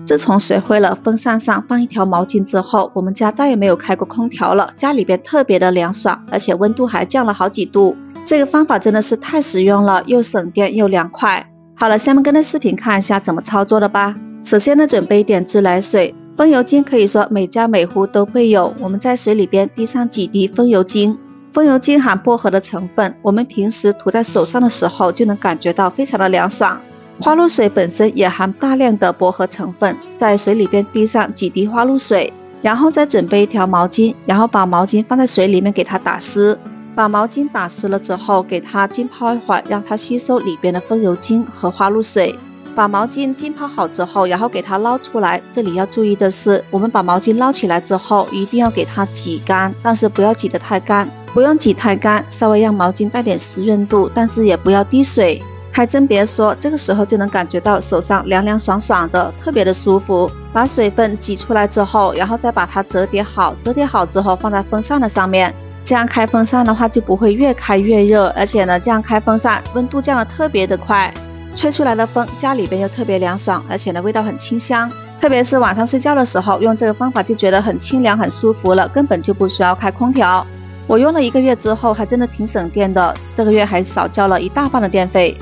自从学会了风扇上放一条毛巾之后，我们家再也没有开过空调了，家里边特别的凉爽，而且温度还降了好几度。这个方法真的是太实用了，又省电又凉快。好了，下面跟着视频看一下怎么操作的吧。首先呢，准备一点自来水，风油精可以说每家每户都会有。我们在水里边滴上几滴风油精，风油精含薄荷的成分，我们平时涂在手上的时候就能感觉到非常的凉爽。花露水本身也含大量的薄荷成分，在水里边滴上几滴花露水，然后再准备一条毛巾，然后把毛巾放在水里面给它打湿。把毛巾打湿了之后，给它浸泡一会儿，让它吸收里边的风油精和花露水。把毛巾浸泡好之后，然后给它捞出来。这里要注意的是，我们把毛巾捞起来之后，一定要给它挤干，但是不要挤得太干，不用挤太干，稍微让毛巾带点湿润度，但是也不要滴水。还真别说，这个时候就能感觉到手上凉凉爽爽的，特别的舒服。把水分挤出来之后，然后再把它折叠好，折叠好之后放在风扇的上面。这样开风扇的话就不会越开越热，而且呢，这样开风扇温度降得特别的快，吹出来的风家里边又特别凉爽，而且呢味道很清香。特别是晚上睡觉的时候，用这个方法就觉得很清凉很舒服了，根本就不需要开空调。我用了1个月之后，还真的挺省电的，这个月还少交了1大半的电费。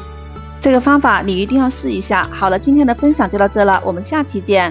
这个方法你一定要试一下。好了，今天的分享就到这了，我们下期见。